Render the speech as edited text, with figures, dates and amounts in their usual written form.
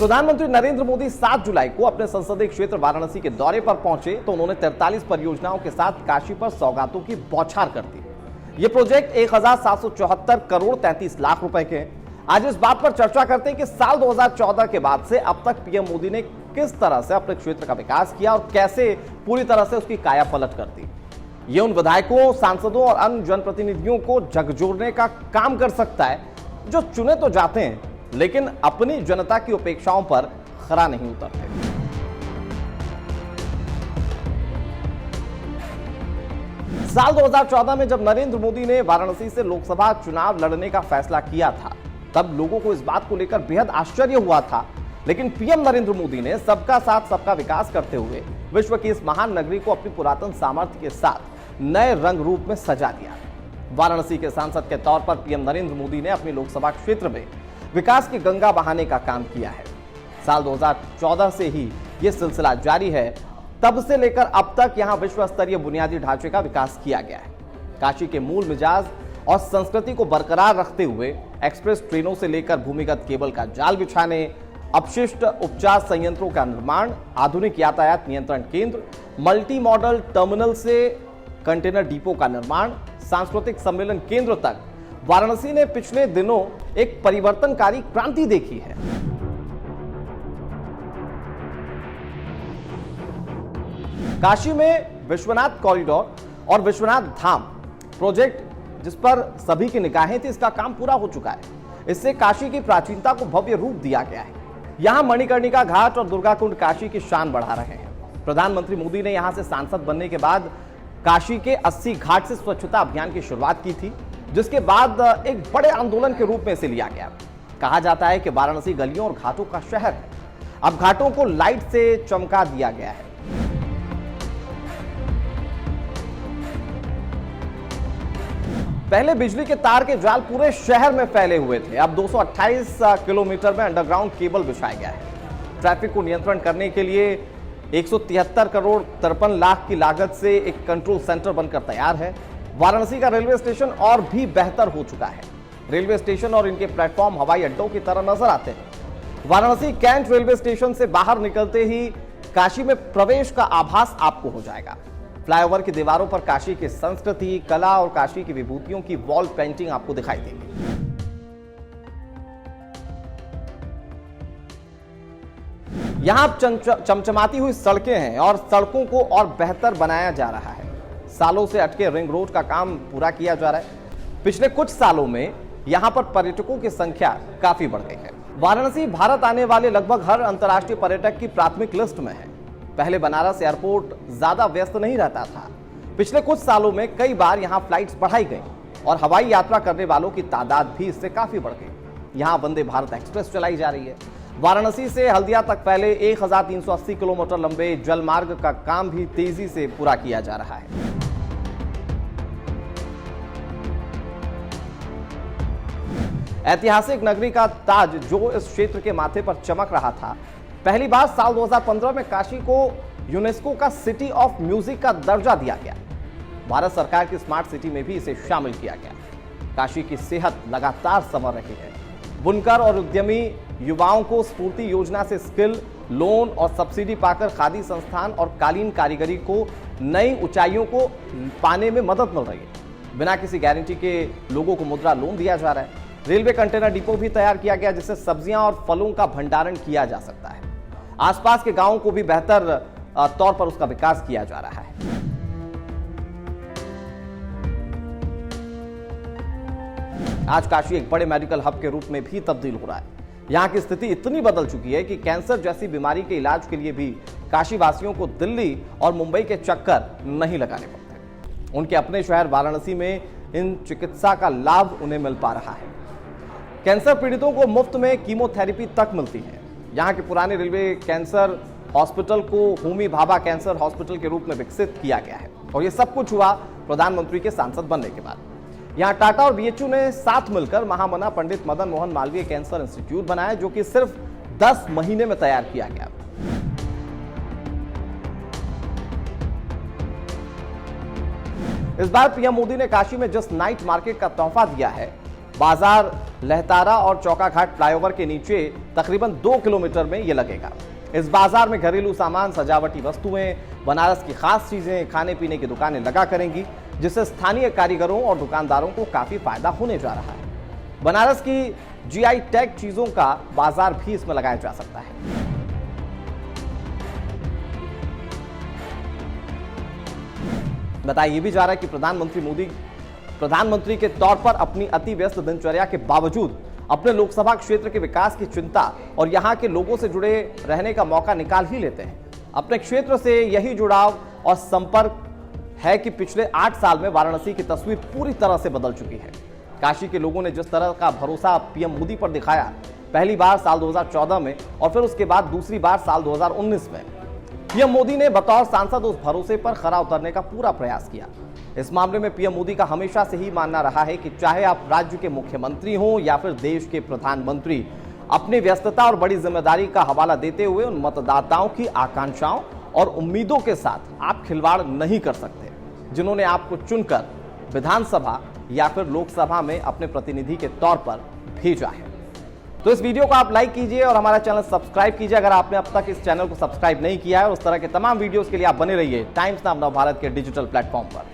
प्रधानमंत्री नरेंद्र मोदी 7 जुलाई को अपने संसदीय क्षेत्र वाराणसी के दौरे पर पहुंचे तो उन्होंने 43 परियोजनाओं के साथ काशी पर सौगातों की बौछार कर दी। ये प्रोजेक्ट 1774 करोड़ 33 लाख रुपए के हैं। आज इस बात पर चर्चा करते हैं कि साल 2014 के बाद से अब तक पीएम मोदी ने किस तरह से अपने क्षेत्र का विकास किया और कैसे पूरी तरह से उसकी कायापलट कर दी। ये उन विधायकों, सांसदों और अन्य जनप्रतिनिधियों को झकझोरने का काम कर सकता है जो चुने तो जाते हैं लेकिन अपनी जनता की अपेक्षाओं पर खरा नहीं उतरते। साल 2014 में जब नरेंद्र मोदी ने वाराणसी से लोकसभा चुनाव लड़ने का फैसला किया था तब लोगों को इस बात को लेकर बेहद आश्चर्य हुआ था, लेकिन पीएम नरेंद्र मोदी ने सबका साथ सबका विकास करते हुए विश्व की इस महान नगरी को अपनी पुरातन सामर्थ्य के साथ नए रंग रूप में सजा दिया। वाराणसी के सांसद के तौर पर पीएम नरेंद्र मोदी ने अपने लोकसभा क्षेत्र में विकास की गंगा बहाने का काम किया है। साल 2014 से ही यह सिलसिला जारी है। तब से लेकर अब तक यहां विश्व स्तरीय बुनियादी ढांचे का विकास किया गया है। काशी के मूल मिजाज और संस्कृति को बरकरार रखते हुए एक्सप्रेस ट्रेनों से लेकर भूमिगत केबल का जाल बिछाने, अपशिष्ट उपचार संयंत्रों का निर्माण, आधुनिक यातायात नियंत्रण केंद्र, मल्टी मॉडल टर्मिनल से कंटेनर डिपो का निर्माण, सांस्कृतिक सम्मेलन केंद्र तक वाराणसी ने पिछले दिनों एक परिवर्तनकारी क्रांति देखी है। काशी में विश्वनाथ कॉरिडोर और विश्वनाथ धाम प्रोजेक्ट जिस पर सभी की निगाहें थी, इसका काम पूरा हो चुका है। इससे काशी की प्राचीनता को भव्य रूप दिया गया है। यहां मणिकर्णिका घाट और दुर्गा कुंड काशी की शान बढ़ा रहे हैं। प्रधानमंत्री मोदी ने यहां से सांसद बनने के बाद काशी के 80 घाट से स्वच्छता अभियान की शुरुआत की थी, जिसके बाद एक बड़े आंदोलन के रूप में इसे लिया गया। कहा जाता है कि वाराणसी गलियों और घाटों का शहर है। अब घाटों को लाइट से चमका दिया गया है। पहले बिजली के तार के जाल पूरे शहर में फैले हुए थे, अब 228 किलोमीटर में अंडरग्राउंड केबल बिछाया गया है। ट्रैफिक को नियंत्रण करने के लिए 173 करोड़ 53 लाख की लागत से एक कंट्रोल सेंटर बनकर तैयार है। वाराणसी का रेलवे स्टेशन और भी बेहतर हो चुका है। रेलवे स्टेशन और इनके प्लेटफॉर्म हवाई अड्डों की तरह नजर आते हैं। वाराणसी कैंट रेलवे स्टेशन से बाहर निकलते ही काशी में प्रवेश का आभास आपको हो जाएगा। फ्लाईओवर की दीवारों पर काशी की संस्कृति, कला और काशी की विभूतियों की वॉल पेंटिंग आपको दिखाई देगी। यहां चमचमाती हुई सड़कें हैं और सड़कों को और बेहतर बनाया जा रहा है। सालों से अटके रिंग रोड का काम पूरा किया जा रहा है। पिछले कुछ सालों में यहां पर पर्यटकों की संख्या काफी बढ़ गई है। वाराणसी भारत आने वाले लगभग हर अंतर्राष्ट्रीय पर्यटक की प्राथमिक लिस्ट में है। पहले बनारस एयरपोर्ट ज्यादा व्यस्त नहीं रहता था। पिछले कुछ सालों में कई बार यहां फ्लाइट्स बढ़ाई गई और हवाई यात्रा करने वालों की तादाद भी इससे काफी बढ़ गई। यहां वंदे भारत एक्सप्रेस चलाई जा रही है। वाराणसी से हल्दिया तक पहले 1380 किलोमीटर लंबे जल मार्ग का काम भी तेजी से पूरा किया जा रहा है। ऐतिहासिक नगरी का ताज जो इस क्षेत्र के माथे पर चमक रहा था, पहली बार साल 2015 में काशी को यूनेस्को का सिटी ऑफ म्यूजिक का दर्जा दिया गया। भारत सरकार की स्मार्ट सिटी में भी इसे शामिल किया गया। काशी की सेहत लगातार संवर रही है। बुनकर और उद्यमी युवाओं को स्फूर्ति योजना से स्किल, लोन और सब्सिडी पाकर खादी संस्थान और कालीन कारीगरी को नई ऊंचाइयों को पाने में मदद मिल रही है। बिना किसी गारंटी के लोगों को मुद्रा लोन दिया जा रहा है। रेलवे कंटेनर डिपो भी तैयार किया गया जिससे सब्जियां और फलों का भंडारण किया जा सकता है। आसपास के गांवों को भी बेहतर तौर पर उसका विकास किया जा रहा है। आज काशी एक बड़े मेडिकल हब के रूप में भी तब्दील हो रहा है। यहां की स्थिति इतनी बदल चुकी है कि कैंसर जैसी बीमारी के इलाज के लिए भी काशी वासियों को दिल्ली और मुंबई के चक्कर नहीं लगाने पड़ते। उनके अपने शहर वाराणसी में इन चिकित्सा का लाभ उन्हें मिल पा रहा है। कैंसर पीड़ितों को मुफ्त में कीमोथेरेपी तक मिलती है। यहाँ के पुराने रेलवे कैंसर हॉस्पिटल को होमी भाभा कैंसर हॉस्पिटल के रूप में विकसित किया गया है और ये सब कुछ हुआ प्रधानमंत्री के सांसद बनने के बाद। यहाँ टाटा और बीएचयू ने साथ मिलकर महामना पंडित मदन मोहन मालवीय कैंसर इंस्टीट्यूट बनाया जो कि सिर्फ 10 महीने में तैयार किया गया। इस बार पीएम मोदी ने काशी में जिस नाइट मार्केट का तोहफा दिया है बाजार लहतारा और चौकाघाट फ्लाईओवर के नीचे तकरीबन 2 किलोमीटर में ये लगेगा। इस बाजार में घरेलू सामान, सजावटी वस्तुएं, बनारस की खास चीजें, खाने पीने की दुकानें लगा करेंगी, जिससे स्थानीय कारीगरों और दुकानदारों को काफी फायदा होने जा रहा है। बनारस की जीआई टैग चीजों का बाजार भी इसमें लगाया जा सकता है। बताया भी जा रहा है कि प्रधानमंत्री मोदी प्रधानमंत्री के तौर पर अपनी अति व्यस्त दिनचर्या के बावजूद अपने लोकसभा क्षेत्र के विकास की चिंता और यहां के लोगों से जुड़े रहने का मौका निकाल ही लेते हैं। अपने क्षेत्र से यही जुड़ाव और संपर्क है कि पिछले 8 साल में वाराणसी की तस्वीर पूरी तरह से बदल चुकी है। काशी के लोगों ने जिस तरह का भरोसा पीएम मोदी पर दिखाया, पहली बार साल 2014 में और फिर उसके बाद दूसरी बार साल 2019 में, पीएम मोदी ने बतौर सांसद उस भरोसे पर खरा उतरने का पूरा प्रयास किया। इस मामले में पीएम मोदी का हमेशा से ही मानना रहा है कि चाहे आप राज्य के मुख्यमंत्री हों या फिर देश के प्रधानमंत्री, अपनी व्यस्तता और बड़ी जिम्मेदारी का हवाला देते हुए उन मतदाताओं की आकांक्षाओं और उम्मीदों के साथ आप खिलवाड़ नहीं कर सकते, जिन्होंने आपको चुनकर विधानसभा या फिर लोकसभा में अपने प्रतिनिधि के तौर पर भेजा है। तो इस वीडियो को आप लाइक कीजिए और हमारा चैनल सब्सक्राइब कीजिए अगर आपने अब तक इस चैनल को सब्सक्राइब नहीं किया है। और उस तरह के तमाम वीडियोस के लिए आप बने रहिए टाइम्स नाउ नवभारत के डिजिटल प्लेटफॉर्म पर।